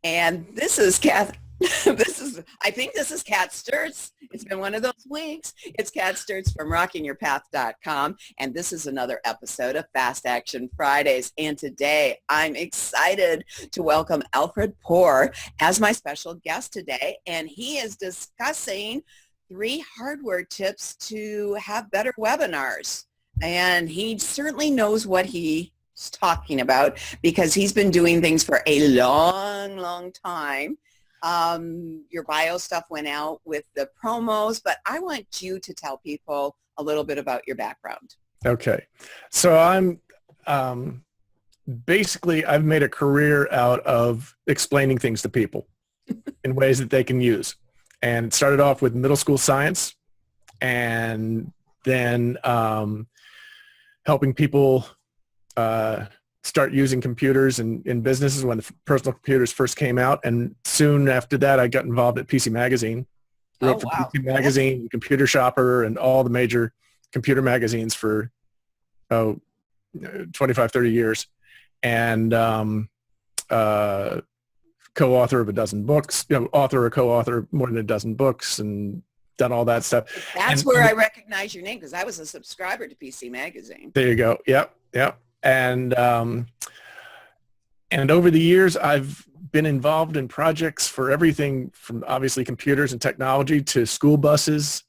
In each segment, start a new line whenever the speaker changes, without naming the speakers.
And I think this is Kat Sturtz. It's been one of those weeks. It's Kat Sturtz from rockingyourpath.com. And this is another episode of Fast Action Fridays. And today I'm excited to welcome Alfred Poor as my special guest today. And he is discussing 3 hardware tips to have better webinars. And he certainly knows what he's talking about because he's been doing things for a long time. Your bio stuff went out with the promos, but I want you to tell people a little bit about your background.
Okay. So I'm basically, I've made a career out of explaining things to people in ways that they can use. And it started off with middle school science and then helping people start using computers in businesses when the personal computers first came out. And soon after that, I got involved at PC Magazine. Wrote for PC Magazine, Computer Shopper, and all the major computer magazines for 25, 30 years. And co-author of a dozen books, author or co-author more than a dozen books, and done all that stuff.
That's where I recognize your name because I was a subscriber to PC Magazine.
There you go. Yep. And over the years, I've been involved in projects for everything from obviously computers and technology to school buses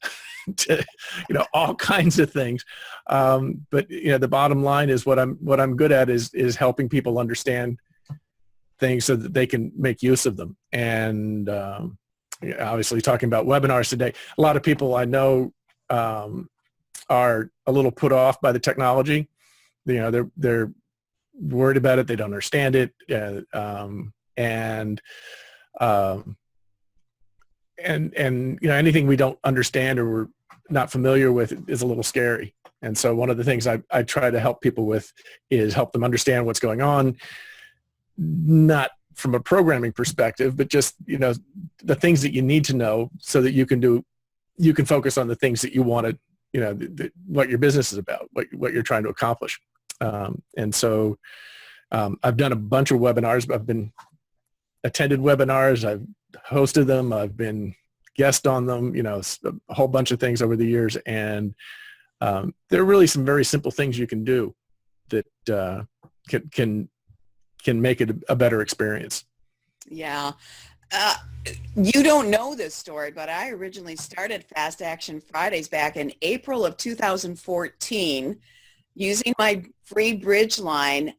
to, all kinds of things. But the bottom line is what I'm good at is helping people understand things so that they can make use of them. And obviously talking about webinars today, a lot of people I know are a little put off by the technology. They're worried about it. They don't understand it. And anything we don't understand or we're not familiar with is a little scary. And so one of the things I try to help people with is help them understand what's going on, not from a programming perspective, but just, the things that you need to know so that you can focus on the things that you want to, what your business is about, what you're trying to accomplish. And so I've done a bunch of webinars. I've attended webinars. I've hosted them. I've been guest on them, a whole bunch of things over the years. And there are really some very simple things you can do that can make it a better experience.
Yeah. You don't know this story, but I originally started Fast Action Fridays back in April of 2014 using my free bridge line,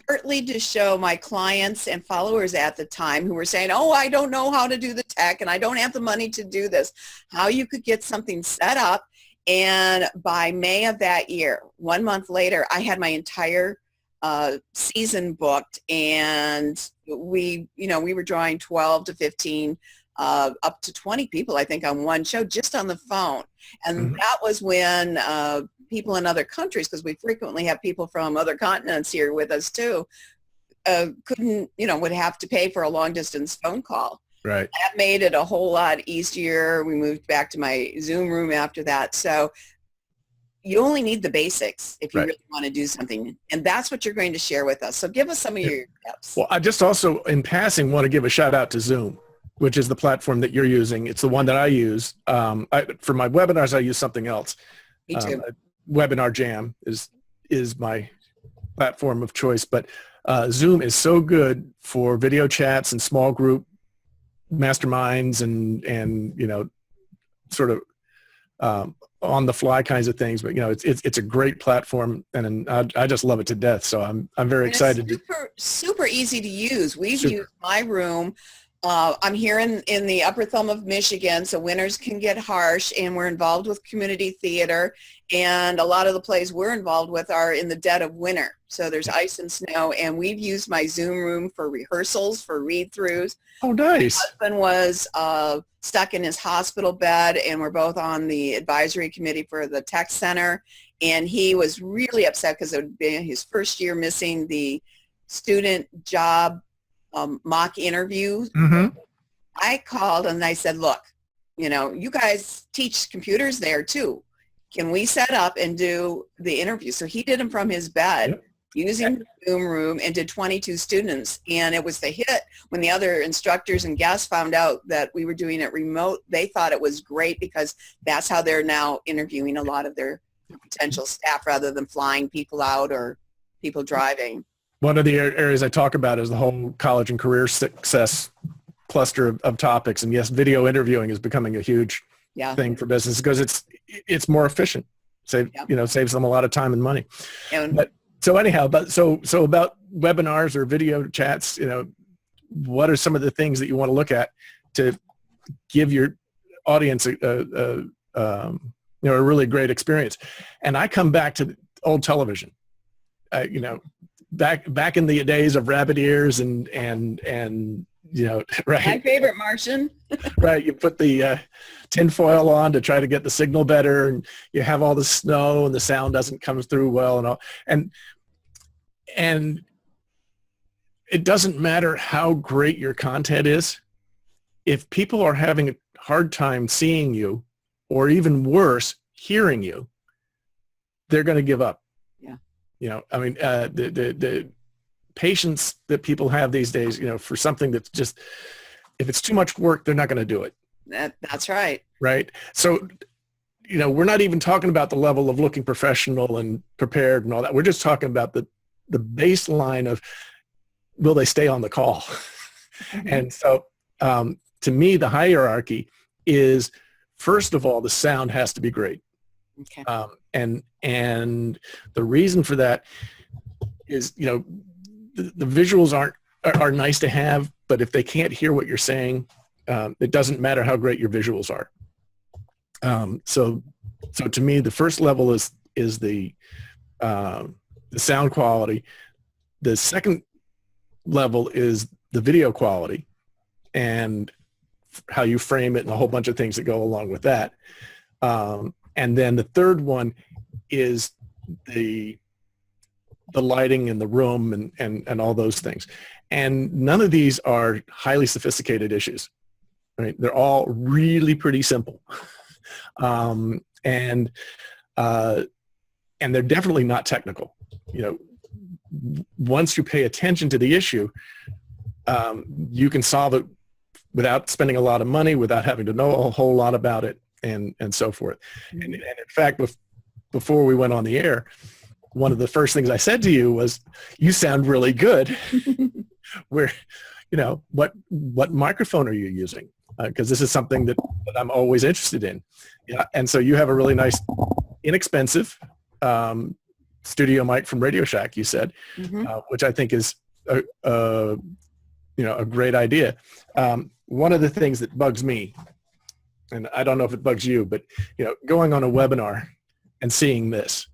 partly to show my clients and followers at the time who were saying, oh, I don't know how to do the tech and I don't have the money to do this, how you could get something set up. And by May of that year, 1 month later, I had my entire season booked, and we were drawing 12 to 15 up to 20 people, I think, on one show just on the phone. And that was when people in other countries, because we frequently have people from other continents here with us too, would have to pay for a long distance phone call.
Right.
That made it a whole lot easier. We moved back to my Zoom room after that. So you only need the basics if you really want to do something. And that's what you're going to share with us. So give us some of your tips.
Well, I just also, in passing, want to give a shout out to Zoom, which is the platform that you're using. It's the one that I use. For my webinars, I use something else.
Me too.
Webinar Jam is my platform of choice. But Zoom is so good for video chats and small group masterminds and sort of on the fly kinds of things, but it's a great platform, and I just love it to death. So I'm very excited.
It's super easy to use. We've used my room. I'm here in the upper thumb of Michigan, so winters can get harsh, and we're involved with community theater, and a lot of the plays we're involved with are in the dead of winter. So there's ice and snow, and we've used my Zoom room for rehearsals, for read-throughs.
Oh, nice.
My husband was stuck in his hospital bed, and we're both on the advisory committee for the tech center, and he was really upset because it would be his first year missing the student job mock interview. I called and I said, look, you guys teach computers there too. Can we set up and do the interview? So he did them from his bed. using the Zoom room, and did 22 students. And it was the hit when the other instructors and guests found out that we were doing it remote. They thought it was great because that's how they're now interviewing a lot of their potential staff rather than flying people out or people driving.
One of the areas I talk about is the whole college and career success cluster of topics. And yes, video interviewing is becoming a huge thing for business because it's more efficient. Saves them a lot of time and money. So about webinars or video chats, what are some of the things that you want to look at to give your audience a really great experience? And I come back to old television, back in the days of rabbit ears and right.
My favorite Martian.
Right. You put the tinfoil on to try to get the signal better, and you have all the snow and the sound doesn't come through well and all. And it doesn't matter how great your content is. If people are having a hard time seeing you, or even worse, hearing you, they're going to give up. Yeah. The patience that people have these days, for something that's just, if it's too much work, they're not going to do it.
That's right.
Right. So, we're not even talking about the level of looking professional and prepared and all that. We're just talking about the baseline of, will they stay on the call? Mm-hmm. And so, to me, the hierarchy is, first of all, the sound has to be great.
Okay.
And the reason for that is, the visuals are nice to have, but if they can't hear what you're saying, it doesn't matter how great your visuals are. So to me, the first level is the sound quality. The second level is the video quality and how you frame it and a whole bunch of things that go along with that. And then the third one is the lighting in the room and all those things. And none of these are highly sophisticated issues, right? They're all really pretty simple. And they're definitely not technical. Once you pay attention to the issue, you can solve it without spending a lot of money, without having to know a whole lot about it, and so forth. And in fact, before we went on the air, one of the first things I said to you was, you sound really good. Where, what microphone are you using? Because this is something that I'm always interested in. Yeah. And so you have a really nice, inexpensive studio mic from Radio Shack, you said, which I think is a great idea. One of the things that bugs me, and I don't know if it bugs you, but going on a webinar and seeing this,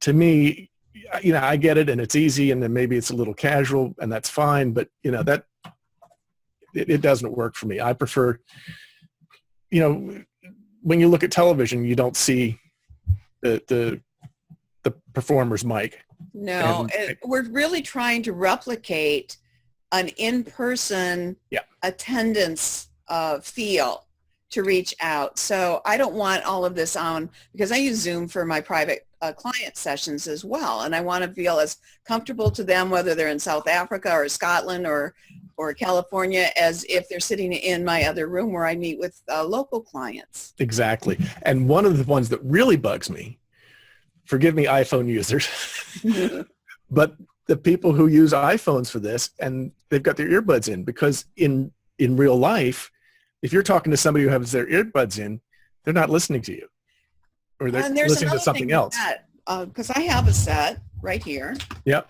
to me, I get it and it's easy, and then maybe it's a little casual, and that's fine, but that it doesn't work for me. I prefer, when you look at television, you don't see the performer's mic.
No, we're really trying to replicate an in-person attendance feel to reach out. So I don't want all of this on, because I use Zoom for my private client sessions as well. And I want to feel as comfortable to them, whether they're in South Africa or Scotland or California, as if they're sitting in my other room where I meet with local clients.
Exactly. And one of the ones that really bugs me, forgive me, iPhone users, but the people who use iPhones for this, and they've got their earbuds in, because in real life, if you're talking to somebody who has their earbuds in, they're not listening to you, or they're listening to something else.
Because I have a set right here.
Yep.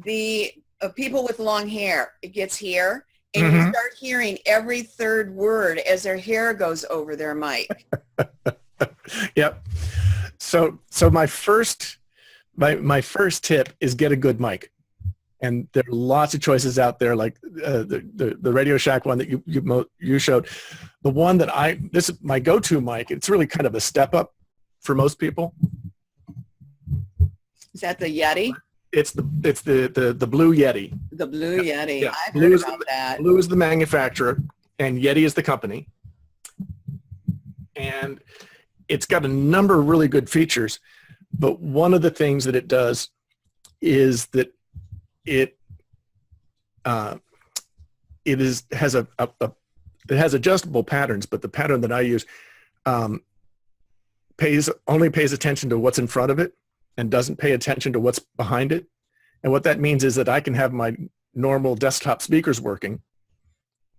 The people with long hair, it gets here, and you start hearing every third word as their hair goes over their mic.
Yep. So my first tip is get a good mic. And there are lots of choices out there, like the Radio Shack one that you showed. The one that this is my go-to mic. It's really kind of a step up for most people.
Is that the Yeti?
It's the Blue Yeti.
The Blue Yeti.
Yeah.
I've heard about that.
Blue is the manufacturer, and Yeti is the company. And it's got a number of really good features, but one of the things that it does is that it has adjustable patterns, but the pattern that I use only pays attention to what's in front of it and doesn't pay attention to what's behind it. And what that means is that I can have my normal desktop speakers working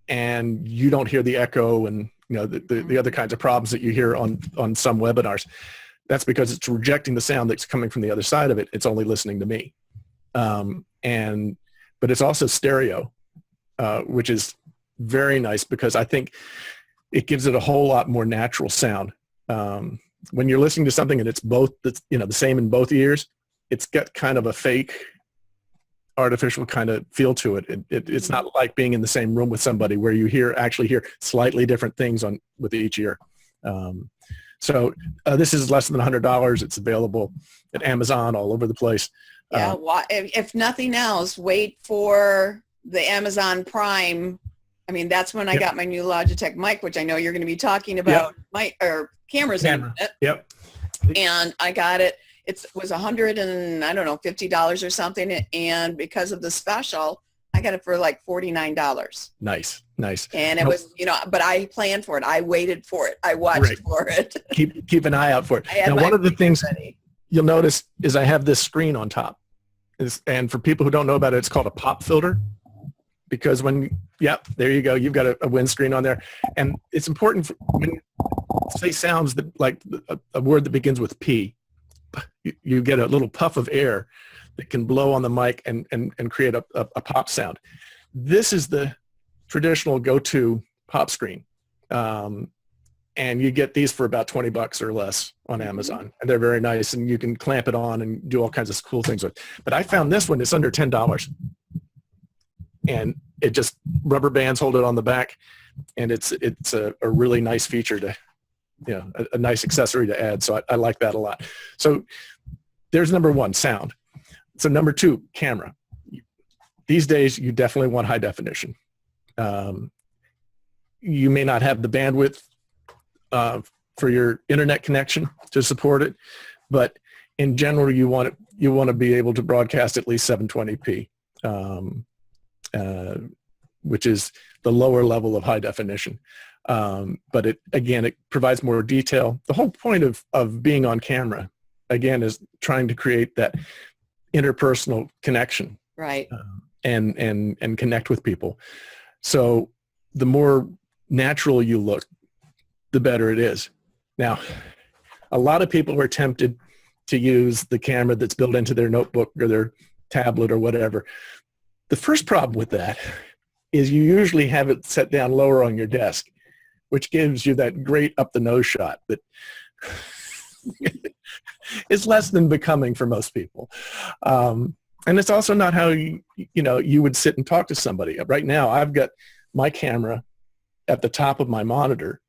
and you don't hear the echo and the other kinds of problems that you hear on some webinars. That's because it's rejecting the sound that's coming from the other side of it. It's only listening to me. But it's also stereo, which is very nice because I think it gives it a whole lot more natural sound. When you're listening to something and it's both, the same in both ears, it's got kind of a fake, artificial kind of feel to it. It's not like being in the same room with somebody where you actually hear slightly different things with each ear. So this is less than $100. It's available at Amazon all over the place.
Yeah, if nothing else, wait for the Amazon Prime. I mean, that's when I got my new Logitech mic, which I know you're going to be talking about, cameras in a minute.
Yep.
And I got it. It was $50 or something. And because of the special, I got it for like $49.
Nice.
And it was, but I planned for it. I waited for it. I watched for it.
Keep an eye out for it. Now, one of the things you'll notice is I have this screen on top. And for people who don't know about it, it's called a pop filter. Because there you go. You've got a windscreen on there. And it's important when you say sounds that like a word that begins with P, you get a little puff of air that can blow on the mic and create a pop sound. This is the traditional go-to pop screen. And you get these for about $20 or less on Amazon. And they're very nice and you can clamp it on and do all kinds of cool things with it. But I found this one, it's under $10. And it just rubber bands hold it on the back. And it's a really nice feature to, a nice accessory to add. So I like that a lot. So there's number one, sound. So number two, camera. These days, you definitely want high definition. You may not have the bandwidth for your internet connection to support it, but in general, you want to be able to broadcast at least 720p, which is the lower level of high definition. But it provides more detail. The whole point of being on camera, again, is trying to create that interpersonal connection,
right?
And connect with people. So the more natural you look, the better it is. Now, a lot of people are tempted to use the camera that's built into their notebook or their tablet or whatever. The first problem with that is you usually have it set down lower on your desk, which gives you that great up the nose shot that is less than becoming for most people. And it's also not how you would sit and talk to somebody. Right now, I've got my camera at the top of my monitor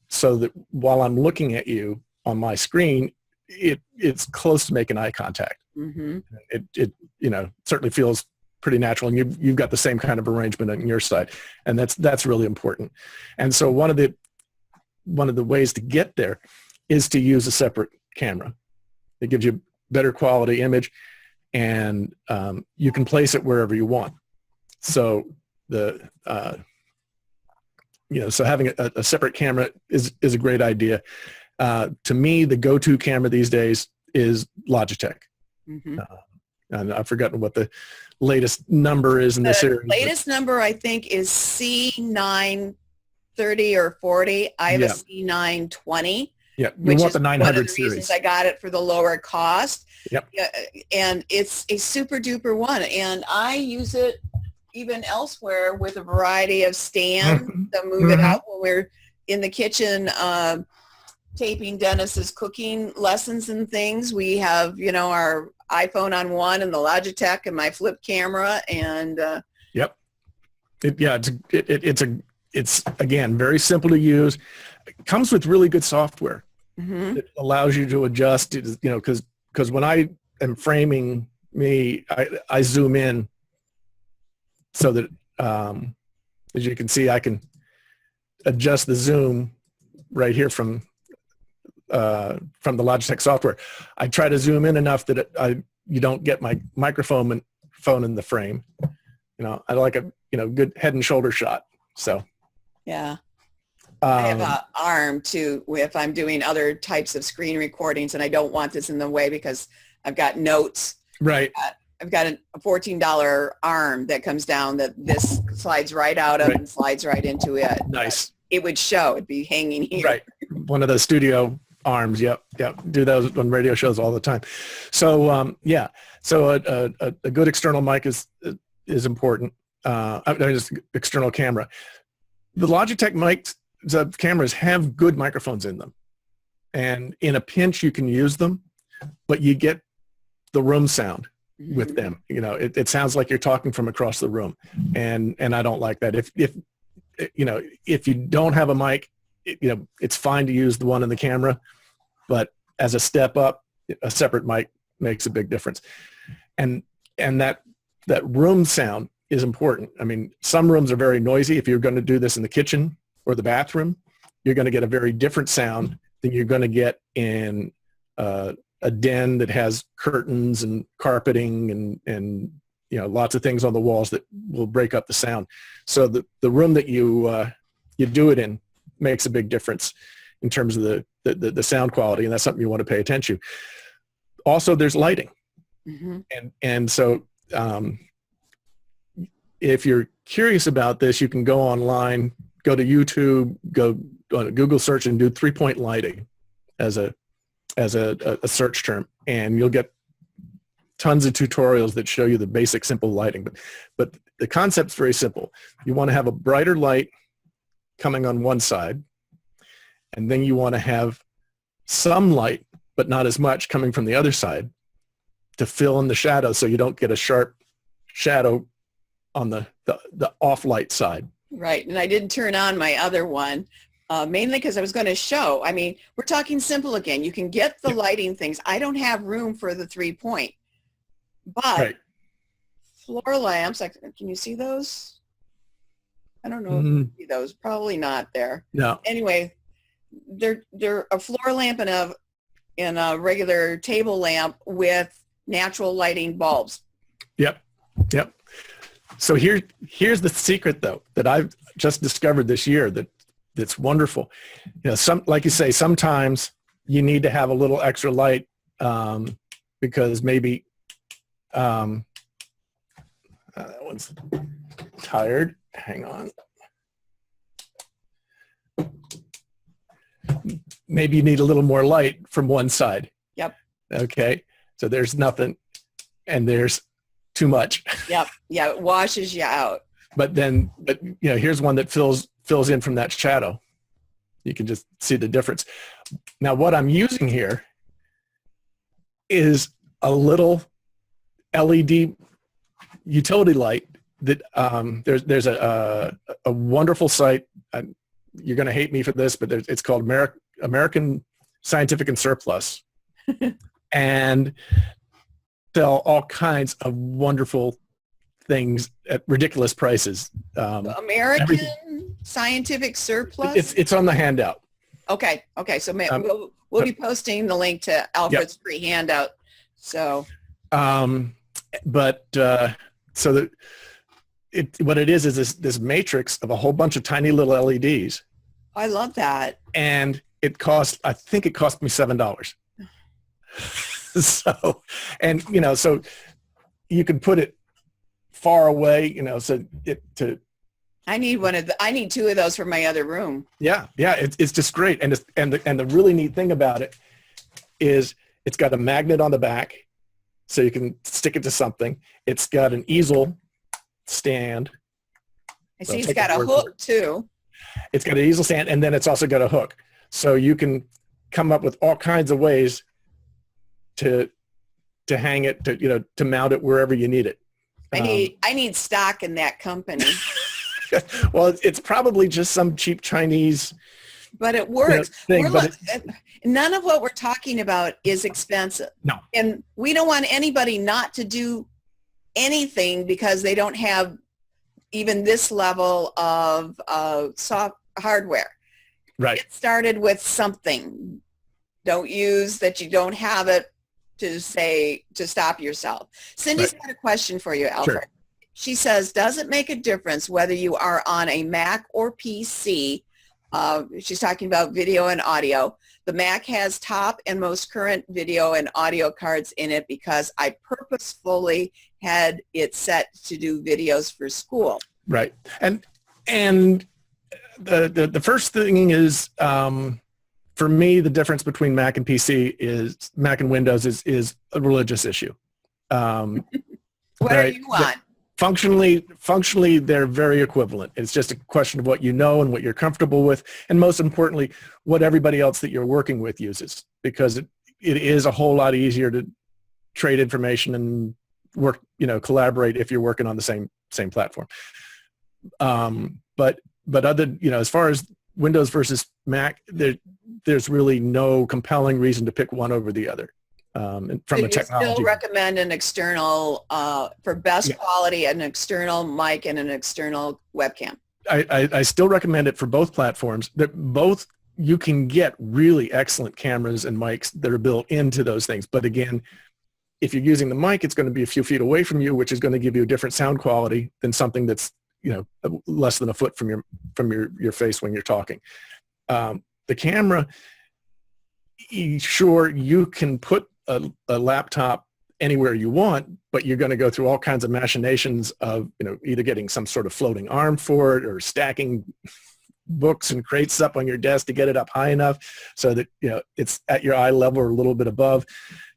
so that while I'm looking at you on my screen, it's close to making eye contact. Mm-hmm. It certainly feels pretty natural, and you've got the same kind of arrangement on your side, and that's really important. And so one of the ways to get there is to use a separate camera. It gives you better quality image, and you can place it wherever you want. So so having a separate camera is a great idea. To me, the go-to camera these days is Logitech. Mm-hmm. And I've forgotten what the latest number is in this series.
The latest number, I think, is C930 or 40. I have a C920.
Yeah, you want the 900
series.
series.
I got it for the lower cost.
Yep.
And it's a super duper one. And I use it even elsewhere with a variety of stands to move it out when we're in the kitchen taping Dennis's cooking lessons and things. We have, our iPhone on one and the Logitech and my flip camera and
yep. It's again very simple to use. It comes with really good software. Mm-hmm. It allows you to adjust, because when I am framing I zoom in so that as you can see, I can adjust the zoom right here from the Logitech software. I try to zoom in enough that you don't get my microphone phone in the frame. I like a good head and shoulder shot. So
yeah. I have an arm too if I'm doing other types of screen recordings, and I don't want this in the way because I've got notes.
Right.
I've got a $14 arm that comes down that this slides right out of and slides right into it.
Nice.
It would show. It'd be hanging here.
Right. One of those studio arms. Yep. Do those on radio shows all the time. So So a good external mic is important. Just external camera. The Logitech mics, the cameras have good microphones in them, and in a pinch you can use them, but you get the room sound with them. It sounds like you're talking from across the room, and I don't like that. If you don't have a mic, it's fine to use the one in the camera, but as a step up, a separate mic makes a big difference. And that room sound is important. I mean, some rooms are very noisy. If you're going to do this in the kitchen or the bathroom, you're going to get a very different sound than you're going to get in a den that has curtains and carpeting and lots of things on the walls that will break up the sound. So the room that you do it in makes a big difference in terms of the sound quality, and that's something you want to pay attention to. Also, there's lighting. And so if you're curious about this, you can go online, go to YouTube, go on a Google search and do 3-point lighting as a search term, and you'll get tons of tutorials that show you the basic simple lighting. But the concept's very simple. You want to have a brighter light coming on one side, and then you want to have some light, but not as much, coming from the other side to fill in the shadow so you don't get a sharp shadow on the off light side. Right.
And I didn't turn on my other one, mainly because I was going to show. I mean, we're talking simple again. You can get the lighting things. I don't have room for the 3-point, but floor lamps, can you see those? I don't know if you can see those. Probably not there.
No.
Anyway, they're a floor lamp and a regular table lamp with natural lighting bulbs.
Yep. So here's the secret, though, that I've just discovered this year that's wonderful. Like you say, sometimes you need to have a little extra light because maybe that one's tired. Hang on. Maybe you need a little more light from one side.
Yep.
Okay. So there's nothing, and there's too much.
Yep. Yeah. It washes you out.
But here's one that fills in from that shadow. You can just see the difference. Now, what I'm using here is a little LED utility light that there's a wonderful site. You're going to hate me for this, but it's called American Scientific and Surplus. And sell all kinds of wonderful things at ridiculous prices.
American Scientific Surplus?
It's on the handout.
Okay. So we'll be posting the link to Alfred's free handout. So. What it is this matrix of a whole bunch of tiny little LEDs. I love that.
And I think it cost me $7. So you can put it far away, I
need 2 of those for my other room.
Yeah. It's just great. And the really neat thing about it is it's got a magnet on the back, so you can stick it to something. It's got an easel stand.
I see it's got a hook too.
It's got an easel stand, and then it's also got a hook. So you can come up with all kinds of ways to hang it, to mount it wherever you need it.
I need stock in that company.
Well, it's probably just some cheap Chinese.
But it works.
Thing,
none of what we're talking about is expensive.
No.
And we don't want anybody not to do anything because they don't have even this level of soft hardware.
Right.
Get started with something. Don't use that you don't have it to stop yourself. Cindy's
Right.
got a question for you, Alfred.
Sure.
She says, does it make a difference whether you are on a Mac or PC? She's talking about video and audio. The Mac has top and most current video and audio cards in it because I purposefully had it set to do videos for school.
Right. And the first thing is, for me, the difference between Mac and PC is Mac and Windows is a religious issue.
What
right?
are you on?
Functionally, they're very equivalent. It's just a question of what you know and what you're comfortable with, and most importantly, what everybody else that you're working with uses, because it is a whole lot easier to trade information and work, collaborate if you're working on the same platform. But other, as far as Windows versus Mac, there's really no compelling reason to pick one over the other. From a technology.
Still recommend an external, for best quality, an external mic and an external webcam.
I still recommend it for both platforms. That both, you can get really excellent cameras and mics that are built into those things. But again, if you're using the mic, it's going to be a few feet away from you, which is going to give you a different sound quality than something that's less than a foot from your face when you're talking. The camera, sure, you can put a laptop anywhere you want, but you're going to go through all kinds of machinations of, either getting some sort of floating arm for it or stacking books and crates up on your desk to get it up high enough so that, it's at your eye level or a little bit above.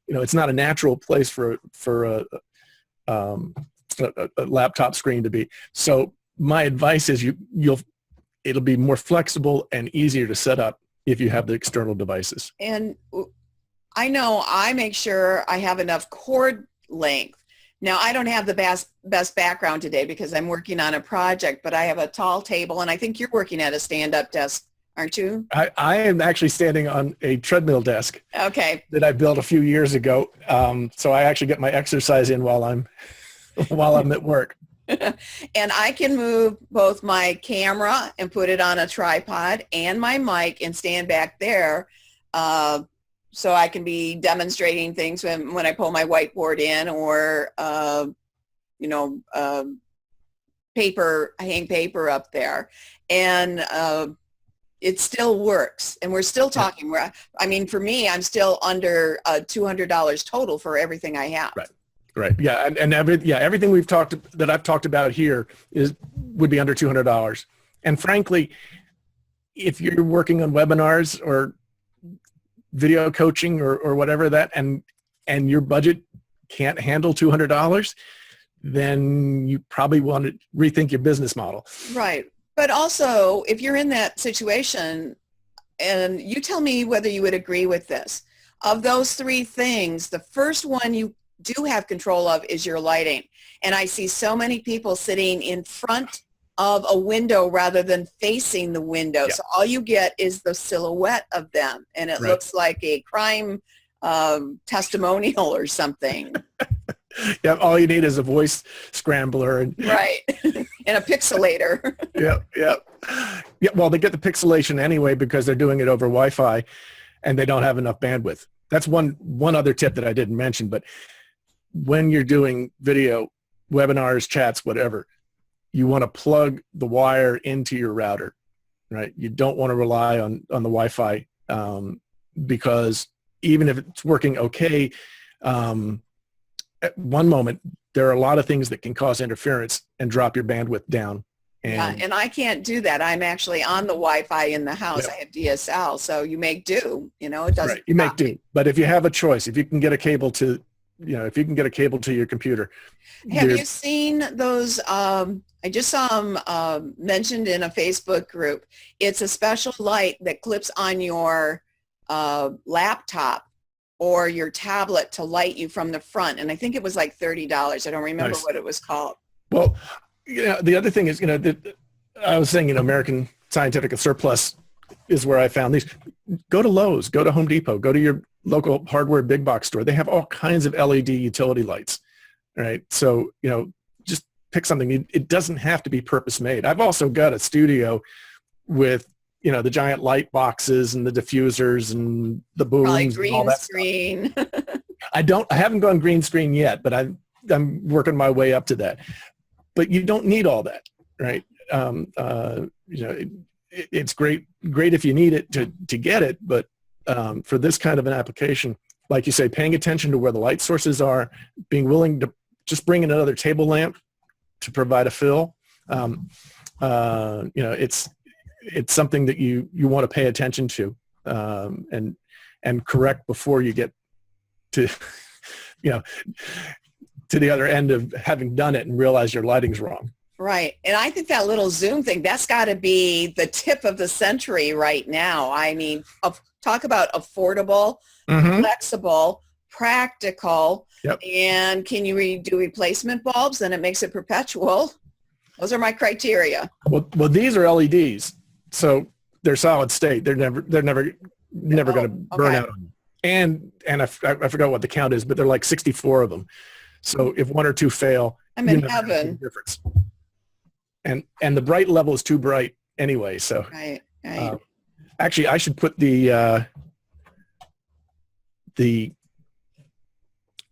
It's not a natural place for a laptop screen to be. So my advice is it'll be more flexible and easier to set up if you have the external devices.
And I know I make sure I have enough cord length. Now, I don't have the best background today because I'm working on a project, but I have a tall table, and I think you're working at a stand-up desk, aren't you?
I am actually standing on a treadmill desk.
Okay.
That I built a few years ago. So I actually get my exercise in while I'm at work.
And I can move both my camera and put it on a tripod and my mic and stand back there. So I can be demonstrating things when I pull my whiteboard in, or, paper, I hang paper up there. And it still works. And we're still talking. For me, I'm still under $200 total for everything I have.
Right. Yeah. And everything I've talked about here would be under $200. And frankly, if you're working on webinars or video coaching or whatever that, and your budget can't handle $200, then you probably want to rethink your business model.
Right. But also, if you're in that situation, and you tell me whether you would agree with this, of those three things, the first one you do have control of is your lighting. And I see so many people sitting in front of a window rather than facing the window.
Yeah.
So all you get is the silhouette of them, and it looks like a crime testimonial or something.
Yeah, all you need is a voice scrambler and
right, and a pixelator.
Yeah. Well, they get the pixelation anyway because they're doing it over Wi-Fi, and they don't have enough bandwidth. That's one other tip that I didn't mention. But when you're doing video, webinars, chats, whatever, you want to plug the wire into your router, right? You don't want to rely on the Wi-Fi because even if it's working okay, at one moment, there are a lot of things that can cause interference and drop your bandwidth down.
And I can't do that. I'm actually on the Wi-Fi in the house. I have DSL, so you make do. It doesn't.
Right, you make do. But if you have a choice, if you can get a cable to your computer.
Have you seen those? I just saw them mentioned in a Facebook group. It's a special light that clips on your laptop or your tablet to light you from the front. And I think it was like $30. I don't remember what it was called.
Well, the other thing is, I was saying, American Scientific Surplus is where I found these. Go to Lowe's, go to Home Depot, go to your local hardware big box store. They have all kinds of LED utility lights, right? So, just pick something. It doesn't have to be purpose made. I've also got a studio with, the giant light boxes and the diffusers and the booms.
Probably
and
green
all that
screen.
I haven't gone green screen yet, but I'm working my way up to that. But you don't need all that, right? It's great if you need it to get it, but for this kind of an application, like you say, paying attention to where the light sources are, being willing to just bring in another table lamp to provide a fill. It's something that you want to pay attention to and correct before you get to, to the other end of having done it and realize your lighting's wrong.
Right. And I think that little Zoom thing, that's got to be the tip of the century right now. I mean, talk about affordable, flexible, practical, and can you do replacement bulbs? Then it makes it perpetual. Those are my criteria.
Well, these are LEDs, so they're solid state. They're never going to burn out on you. And I forgot what the count is, but they're like 64 of them. So if one or two fail,
I'm in heaven.
Difference. And the bright level is too bright anyway. So
right.
Actually, I should put the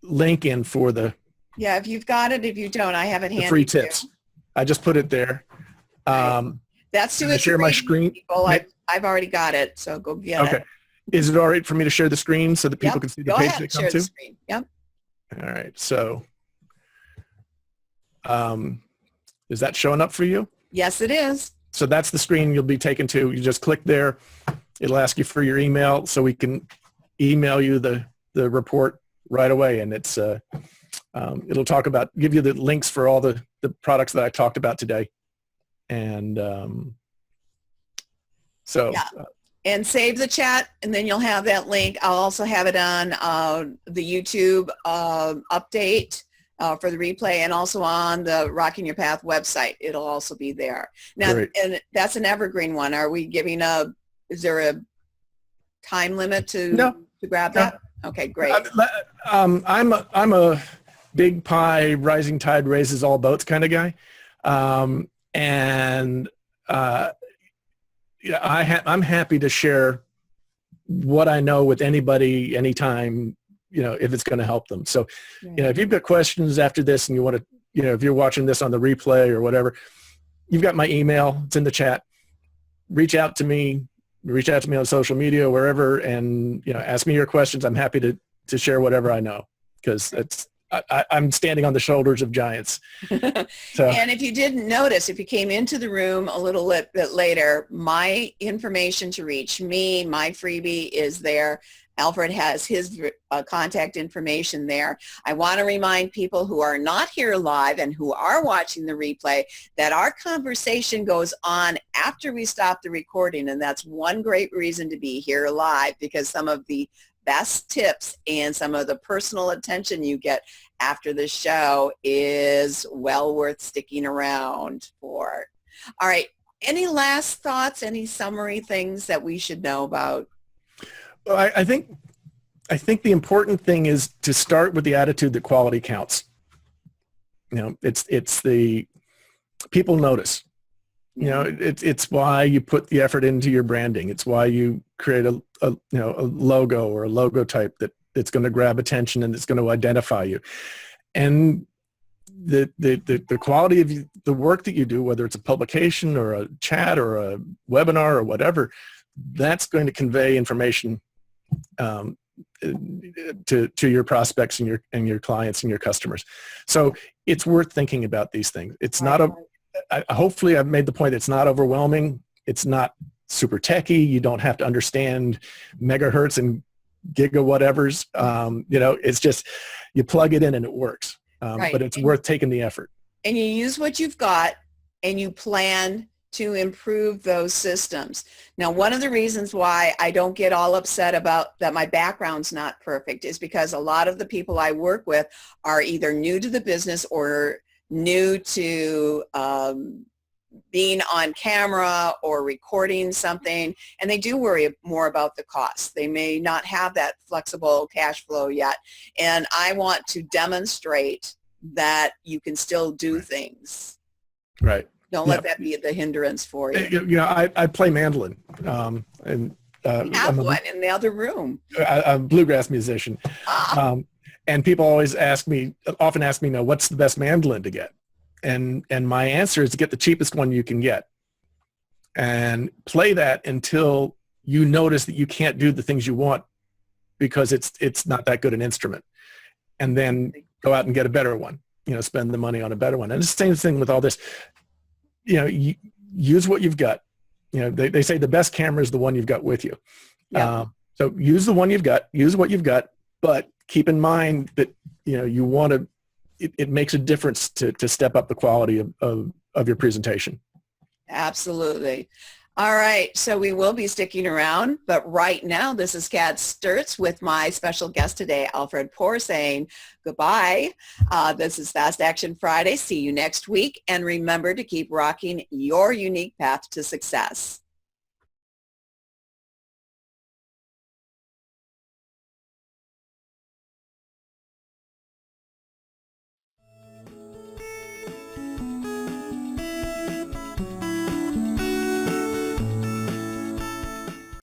link in for the.
Yeah, if you've got it. If you don't, I have it handy.
The free tips. I just put it there.
That's to
share my screen.
People. I've already got it, so go get it. Okay.
Is it all right for me to share the screen so that people can see the page they come
share
to?
The screen. Yep.
All right. So, is that showing up for you?
Yes, it is.
So that's the screen you'll be taken to. You just click there. It'll ask you for your email, so we can email you the report right away. And it's it'll give you the links for all the products that I talked about today. And
and save the chat, and then you'll have that link. I'll also have it on the YouTube update for the replay, and also on the Rocking Your Path website. It'll also be there. Now,
Great.
And that's an evergreen one. Are we giving is there a time limit to grab that? No. Okay, great.
I'm a big pie, rising tide raises all boats kind of guy. I'm happy to share what I know with anybody, anytime, if it's going to help them. So, if you've got questions after this and you want to, if you're watching this on the replay or whatever, you've got my email. It's in the chat. Reach out to me on social media, wherever, and, ask me your questions. I'm happy to share whatever I know, because I'm standing on the shoulders of giants. So.
And if you didn't notice, if you came into the room a little bit later, my information to reach me, my freebie is there. Alfred has his contact information there. I want to remind people who are not here live and who are watching the replay that our conversation goes on after we stop the recording, and that's one great reason to be here live, because some of the best tips and some of the personal attention you get after the show is well worth sticking around for. All right. Any last thoughts, any summary things that we should know about?
Well, I think the important thing is to start with the attitude that quality counts. It's the people notice. It's why you put the effort into your branding. It's why you create a logo or a logo type that's going to grab attention and it's going to identify you. And the quality of the work that you do, whether it's a publication or a chat or a webinar or whatever, that's going to convey information to your prospects and your clients and your customers. So it's worth thinking about these things. It's not hopefully I've made the point. It's not overwhelming. It's not super techy. You don't have to understand megahertz and giga whatevers. It's just you plug it in and it works. But it's worth taking the effort.
And you use what you've got and you plan to improve those systems. Now, one of the reasons why I don't get all upset about that my background's not perfect is because a lot of the people I work with are either new to the business or new to being on camera or recording something, and they do worry more about the costs. They may not have that flexible cash flow yet, and I want to demonstrate that you can still do things.
Right.
Don't let that be the hindrance for you.
I play mandolin, and
we have one in the other room.
I'm a bluegrass musician, And people always often ask me, now, what's the best mandolin to get? And my answer is to get the cheapest one you can get and play that until you notice that you can't do the things you want because it's not that good an instrument. And then go out and get a better one, spend the money on a better one. And it's the same thing with all this, use what you've got. They say the best camera is the one you've got with you. Yep. So use the one you've got, use what you've got, but keep in mind that, you want to, it makes a difference to step up the quality of your presentation.
Absolutely. All right. So we will be sticking around, but right now this is Kat Sturtz with my special guest today, Alfred Poor, saying goodbye. This is Fast Action Friday. See you next week. And remember to keep rocking your unique path to success.